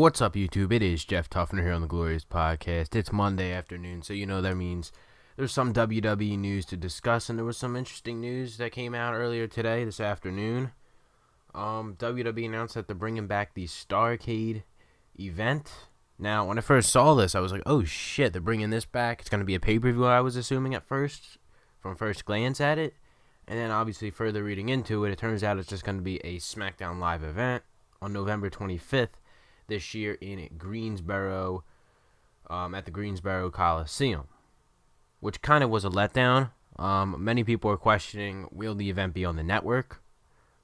What's up, YouTube? It is Jeff Tuffner here on the Glorious Podcast. It's Monday afternoon, so you know that means there's some WWE news to discuss, and there was some interesting news that came out earlier today, this afternoon. WWE announced that they're bringing back the STARRCADE Event. Now, when I first saw this, I was like, oh shit, they're bringing this back. It's going to be a pay-per-view, I was assuming at first, from first glance at it. And then, obviously, further reading into it, it turns out it's just going to be a SmackDown Live event on November 25th. This year in Greensboro, at the Greensboro Coliseum, which kind of was a letdown. Many people are questioning, will the event be on the network?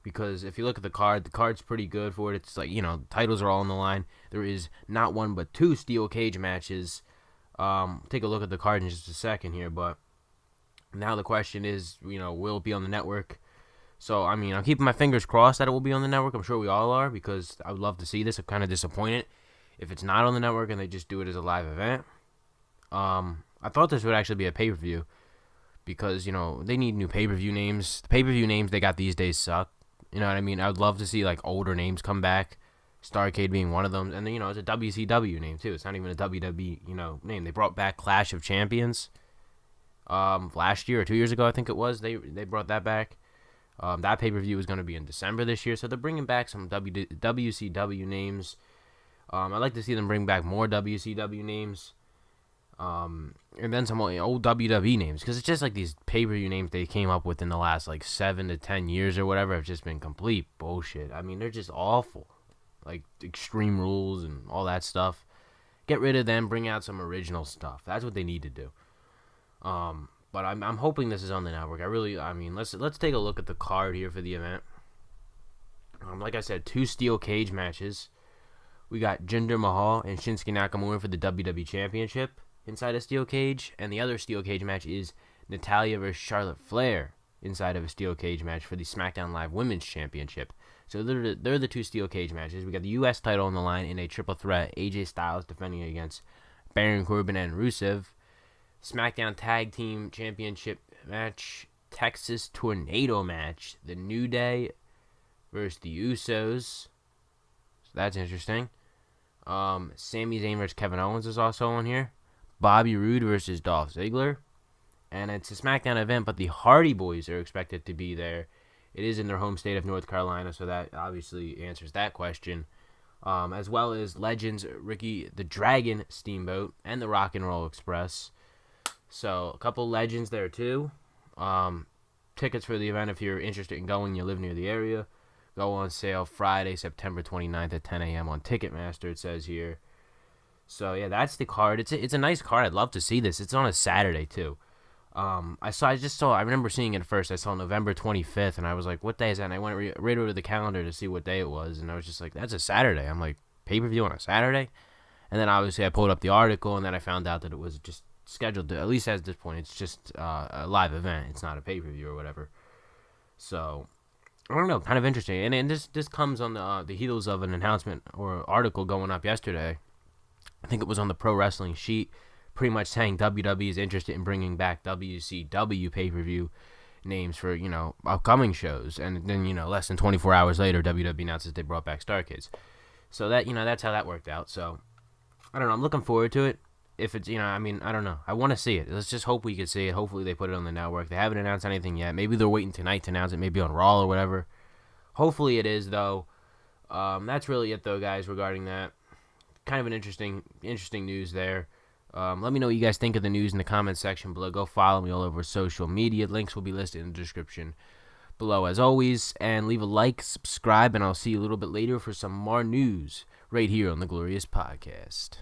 Because if you look at the card's pretty good for it. It's like, titles are all on the line. There is not one but two steel cage matches. Take a look at the card in just a second here, but now the question is, will it be on the network? So, I'm keeping my fingers crossed that it will be on the network. I'm sure we all are, because I would love to see this. I'm kind of disappointed if it's not on the network and they just do it as a live event. I thought this would actually be a pay-per-view because, they need new pay-per-view names. The pay-per-view names they got these days suck. You know what I mean? I would love to see, older names come back, STARRCADE being one of them. And then, it's a WCW name, too. It's not even a WWE, name. They brought back Clash of Champions last year or 2 years ago, I think it was. They brought that back. That pay-per-view is going to be in December this year, so they're bringing back some WCW names. I'd like to see them bring back more WCW names, and then some old WWE names, because it's just like these pay-per-view names they came up with in the last 7 to 10 years or whatever have just been complete bullshit. They're just awful, like Extreme Rules and all that stuff. Get rid of them, bring out some original stuff. That's what they need to do. But I'm hoping this is on the network. Let's take a look at the card here for the event. Like I said, two steel cage matches. We got Jinder Mahal and Shinsuke Nakamura for the WWE Championship inside a steel cage, and the other steel cage match is Natalya versus Charlotte Flair inside of a steel cage match for the SmackDown Live Women's Championship. So they're the two steel cage matches. We got the U.S. title on the line in a triple threat. AJ Styles defending against Baron Corbin and Rusev. SmackDown Tag Team Championship match, Texas Tornado match, The New Day versus the Usos. So that's interesting. Sami Zayn versus Kevin Owens is also on here. Bobby Roode versus Dolph Ziggler. And it's a SmackDown event, but the Hardy Boys are expected to be there. It is in their home state of North Carolina, so that obviously answers that question. As well as legends Ricky the Dragon Steamboat and the Rock and Roll Express. So, a couple legends there, too. Tickets for the event, if you're interested in going, you live near the area, go on sale Friday, September 29th at 10 a.m. on Ticketmaster, it says here. So, yeah, that's the card. It's a nice card. I'd love to see this. It's on a Saturday, too. I remember seeing it first. I saw November 25th, and I was like, what day is that? And I went right over to the calendar to see what day it was, and I was just like, that's a Saturday. I'm like, pay-per-view on a Saturday? And then, obviously, I pulled up the article, and then I found out that it was just scheduled to, at least at this point, it's just a live event. It's not a pay-per-view or whatever. So, I don't know, kind of interesting. And this comes on the heels of an announcement or article going up yesterday. I think it was on the Pro Wrestling Sheet, pretty much saying WWE is interested in bringing back WCW pay-per-view names for, upcoming shows. And then, less than 24 hours later, WWE announces they brought back STARRCADE. So that, that's how that worked out. So, I don't know, I'm looking forward to it. If it's, I don't know. I want to see it. Let's just hope we can see it. Hopefully they put it on the network. They haven't announced anything yet. Maybe they're waiting tonight to announce it. Maybe on Raw or whatever. Hopefully it is, though. That's really it, though, guys, regarding that. Kind of an interesting news there. Let me know what you guys think of the news in the comments section below. Go follow me all over social media. Links will be listed in the description below, as always. And leave a like, subscribe, and I'll see you a little bit later for some more news right here on the Glorious Podcast.